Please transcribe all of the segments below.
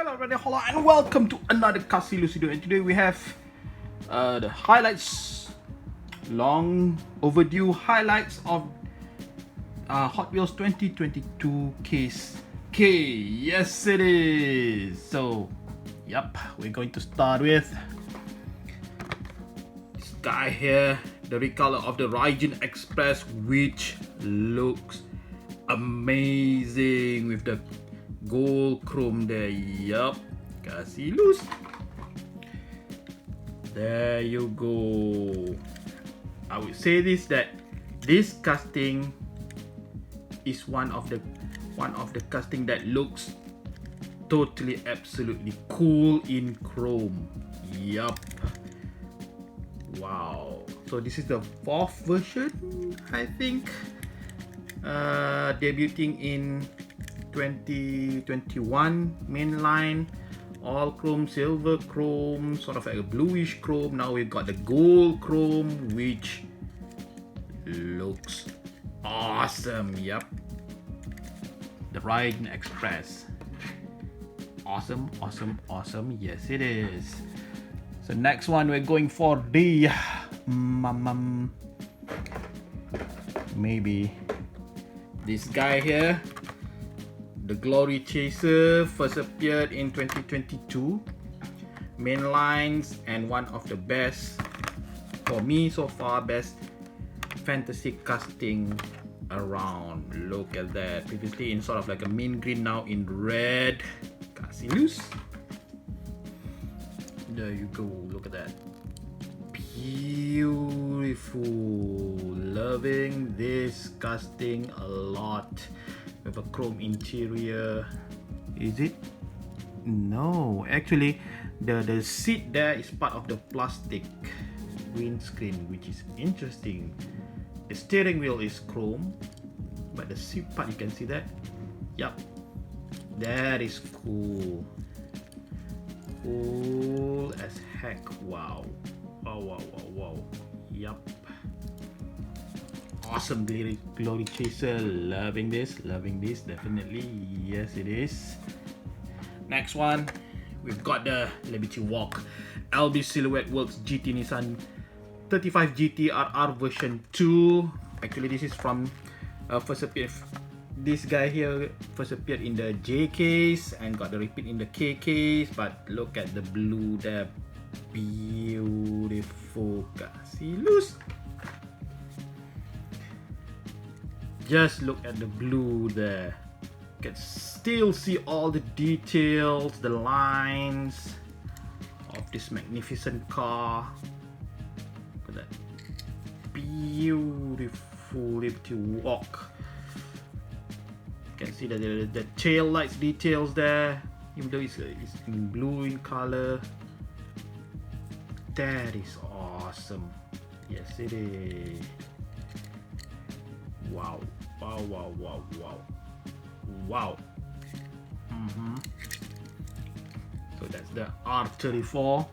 Hello and welcome to another kasiloose video, and today we have the highlights, long overdue highlights of Hot Wheels 2022 Case K. Yes it is. So yep, we're going to start with this guy here, the recolor of the Raijin Express, which looks amazing with the gold chrome there. Yup, kasiloose. There you go. I would say that this casting is one of the casting that looks totally absolutely cool in chrome. Yup. Wow. So this is the fourth version, I think, debuting in 2021, mainline, all chrome, silver chrome, sort of like a bluish chrome. Now we've got the gold chrome, which looks awesome. Yep, the Raijin Express. Awesome, awesome, awesome. Yes, it is. So next one, we're going for the maybe this guy here. The Glory Chaser first appeared in 2022, mainlines, and one of the best, for me so far, best fantasy casting around. Look at that. Previously in sort of like a mint green, now in red. Kasiloose. There you go. Look at that. Beautiful. Loving this casting a lot. With a chrome interior. Is it? No, actually the seat there is part of the plastic windscreen, which is interesting. The steering wheel is chrome, but the seat part, you can see that. Yup, that is cool. Cool as heck. Wow. Wow, wow, wow, wow. Yup. Awesome glory chaser. Loving this, definitely. Yes, it is. Next one, we've got the Liberty Walk LB Silhouette Works GT Nissan 35 GT.R version 2. Actually, this is from first appeared. This guy here first appeared in the J case and got the repeat in the K case. But look at the blue there, beautiful. Kasiloose. Just look at the blue there. You can still see all the details, the lines of this magnificent car. Look at that. Beautiful Liberty Walk. You can see the tail lights details there, even though it's in blue in color. That is awesome. Yes, it is. Wow, wow, wow, wow, wow, wow. So that's the R34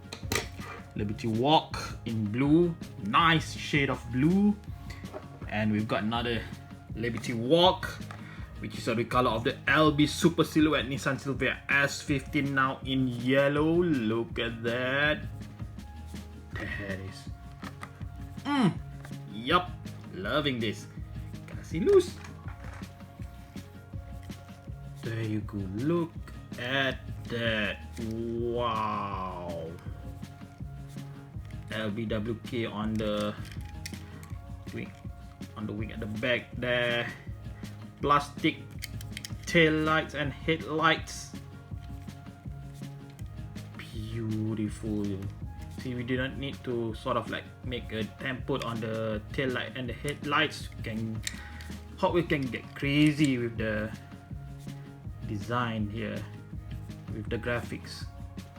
Liberty Walk in blue. Nice shade of blue. And we've got another Liberty Walk, which is a recolor of the LB Super Silhouette Nissan Silvia S15, now in yellow. Look at that. That is yup, loving this. Kasiloose. There you go. Look at that. Wow. LBWK on the wing, at the back there. Plastic tail lights and headlights. Beautiful. See, we do not need to sort of like make a tempo on the tail light and the headlights. Hot Wheels can get crazy with the design here, with the graphics.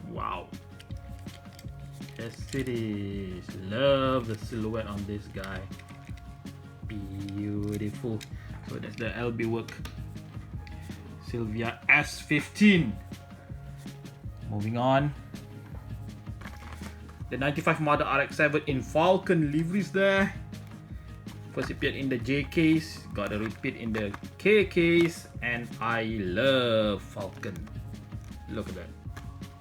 Wow. Yes, it is. Love the silhouette on this guy. Beautiful. So that's the LB work Silvia S15. Moving on. The 95 Mazda RX-7 in Falcon liveries there. First appeared in the J case, got a repeat in the K case, and I love Falcon. Look at that.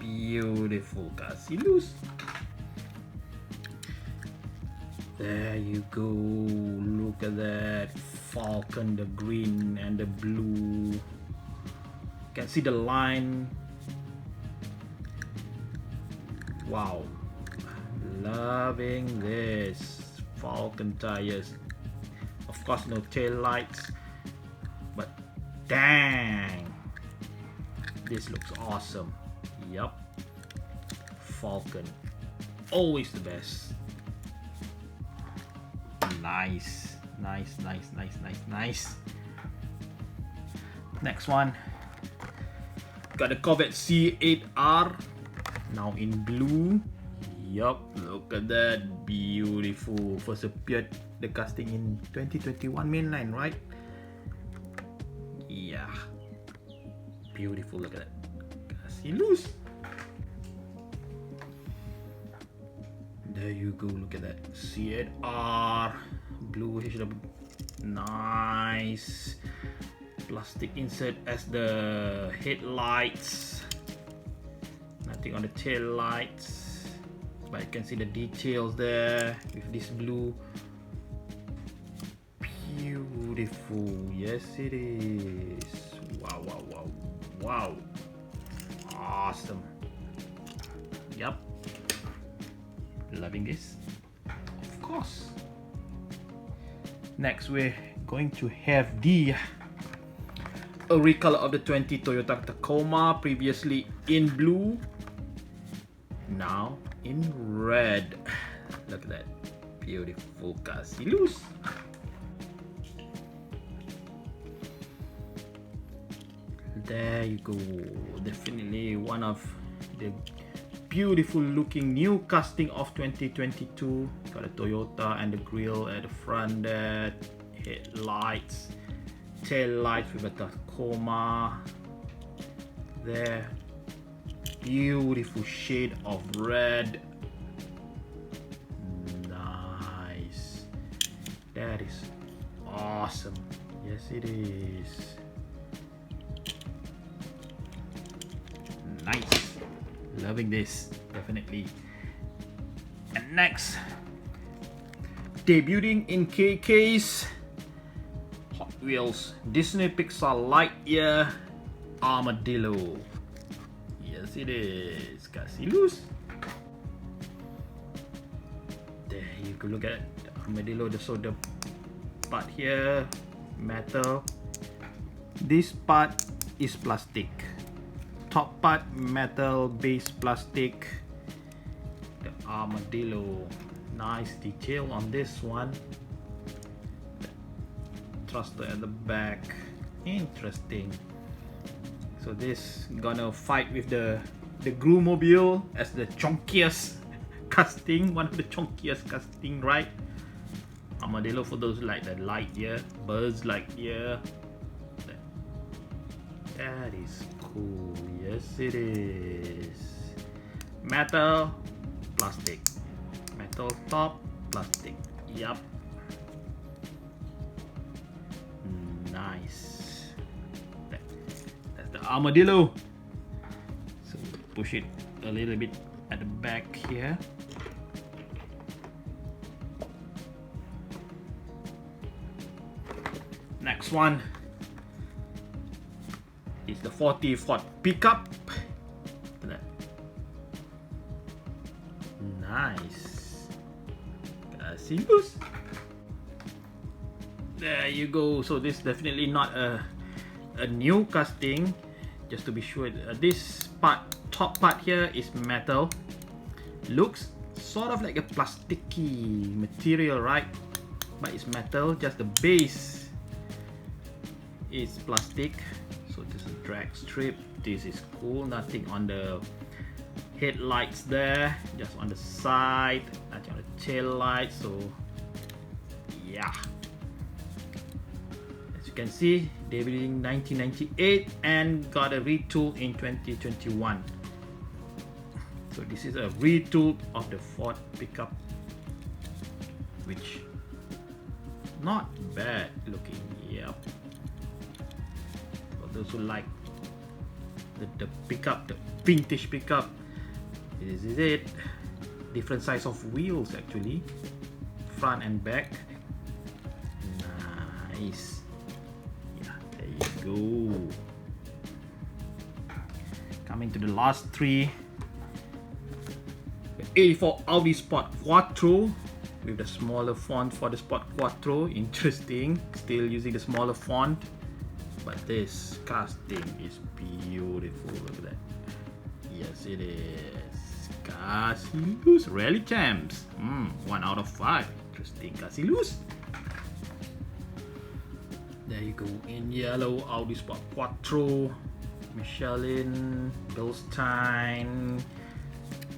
Beautiful kasiloose. There you go. Look at that falcon, the green and the blue. You can see the line. Wow, loving this. Falcon tires. Of course, no tail lights, but dang, this looks awesome. Yup, Falcon, always the best. Nice, nice, nice, nice, nice, nice. Next one, got the Corvette C8.R, now in blue. Yup, look at that, beautiful. First appeared the casting in 2021 mainline, right? Yeah, beautiful. Look at that, kasiloose. There you go, look at that C8.R, blue HW, nice. Plastic insert as the headlights, nothing on the tail lights, but you can see the details there with this blue. Beautiful, yes it is. Wow, wow, wow, wow, awesome. Yup, loving this, of course. Next, we're going to have the recolor of the 20 Toyota Tacoma, previously in blue, now in red. Look at that, beautiful kasiloose. There you go, definitely one of the beautiful looking new casting of 2022. Got a Toyota and the grille at the front there, headlights, tail lights with a Tacoma there. Beautiful shade of red. Nice, that is awesome. Yes it is. Nice, loving this, definitely. And next, debuting in KK's Hot Wheels Disney Pixar Lightyear Armadillo. Yes it is, kasiloose. There you go, look at the Armadillo. So the part here, metal. This part is plastic. Top part metal, base plastic. The Armadillo, nice detail on this one. Thruster at the back, interesting. So this gonna fight with the Groo-mobile as the chunkiest casting, one of the chunkiest casting, right? Armadillo, for those like the Lightyear, Buzz Lightyear. That is cool. Yes it is. Metal, plastic. Metal top, plastic. Yup. Nice. That's the Armadillo. So push it a little bit at the back here. Next one is the 40 Ford pickup. Nice, kasiloose. There you go. So this definitely not a new casting. Just to be sure, this part, top part here is metal. Looks sort of like a plasticky material, right? But it's metal. Just the base is plastic. So this is a drag strip. This is cool. Nothing on the headlights there, just on the side, nothing on the tail light. So yeah, as you can see, debuting 1998 and got a retool in 2021. So this is a retool of the Ford pickup, which not bad looking. Yep, for those who like the pickup, the vintage pickup. This is it. Different size of wheels actually, front and back. Nice. Yeah, there you go. Coming to the last three. 84 Audi Sport Quattro with the smaller font for the Sport Quattro. Interesting, still using the smaller font, but this casting is beautiful. Look at that. Yes, it is. Kasiloose Rally Champs. 1 out of 5. Interesting, Kasiloose. There you go, in yellow Audi Sport Quattro, Michelin, Bilstein.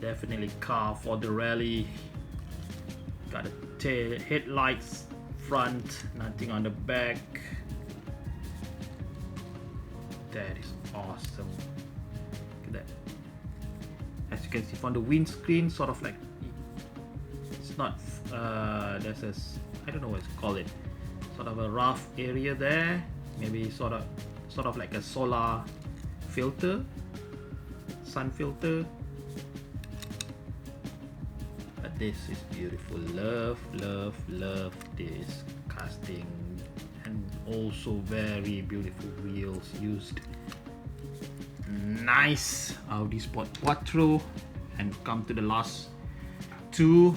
Definitely car for the rally. Got the headlights front, nothing on the back. That is awesome. Look at that. As you can see from the windscreen, sort of like, it's not there's a, I don't know what to call it, sort of a rough area there, maybe sort of like a solar filter, sun filter. But this is beautiful. Love this casting, and also very beautiful wheels used. Nice Audi Sport Quattro. And come to the last two.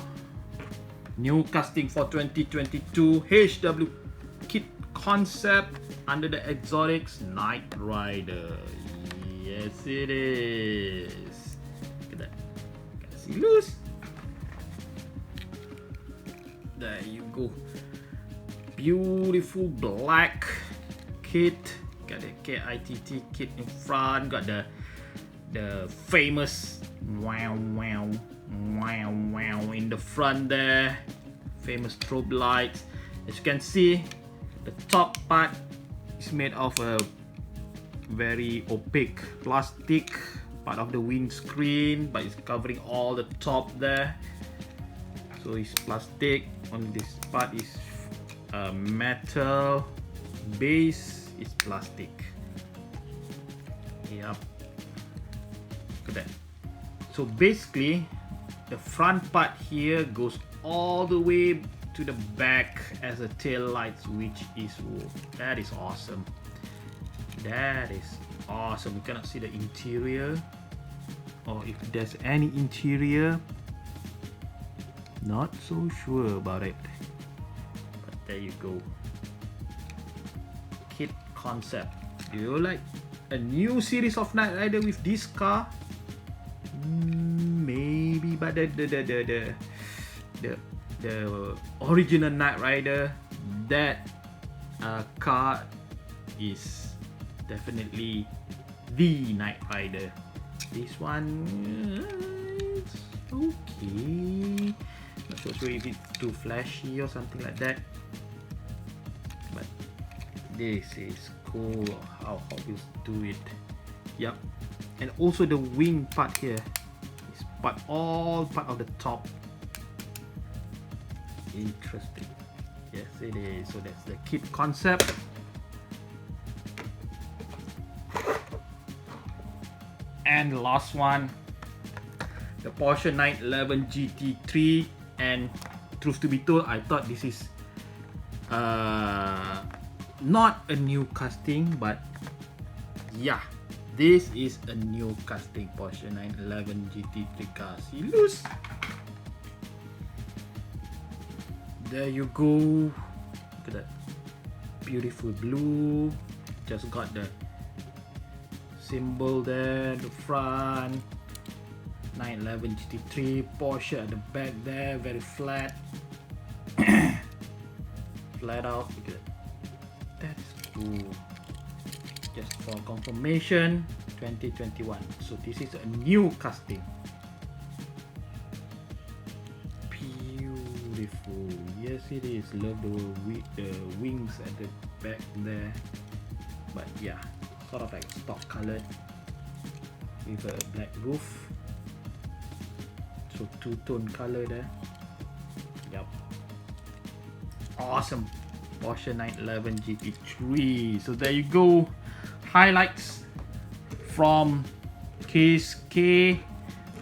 New casting for 2022 HW kit concept under the exotics Knight Rider. Yes, it is. Look at that. Kasiloose. There you go. Beautiful black kit. Got the K.I.T.T kit in front. Got the famous wow in the front there. Famous strobe lights. As you can see, the top part is made of a very opaque plastic part of the windscreen, but it's covering all the top there. So it's plastic. On this part is metal. Base is plastic. Yep. Look at that. So basically, the front part here goes all the way to the back as a tail lights, which is, that is awesome. That is awesome. You cannot see the interior, or if there's any interior. Not so sure about it, but there you go. Kit concept. Do you like a new series of Knight Rider with this car? Maybe, but the original Knight Rider, that car is definitely the Knight Rider. This one, it's okay. Not so sure if it's too flashy or something like that, but this is cool how Hot Wheels do it. Yep. And also the wing part here is all part of the top. Interesting. Yes, it is. So that's the kit concept. And the last one, the Porsche 911 GT3. And truth to be told, I thought this is not a new casting, but yeah, this is a new casting. Porsche 911 GT3 Kasiloose. There you go. Look at that beautiful blue. Just got the symbol there, the front. 911 GT3 Porsche at the back there, very flat. Flat out. Look at that. That's cool. Just for confirmation, 2021. So this is a new casting. Beautiful. Yes, it is. Love the wings at the back there. But yeah, sort of like stock colored with a black roof. So two-tone color there. Yep. Awesome. Porsche 911 GT3. So there you go. Highlights from Case K,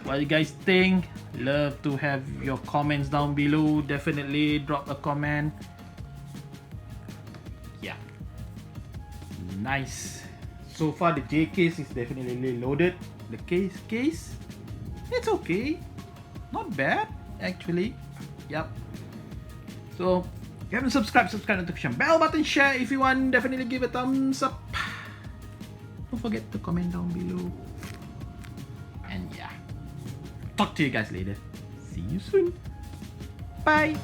what you guys think? Love to have your comments down below. Definitely drop a comment. Yeah, nice. So far the J case is definitely loaded. The case, it's okay, not bad actually. Yep. So if you haven't subscribed, notification bell button, share if you want, definitely give a thumbs up. Don't forget to comment down below. And yeah, talk to you guys later. See you soon. Bye.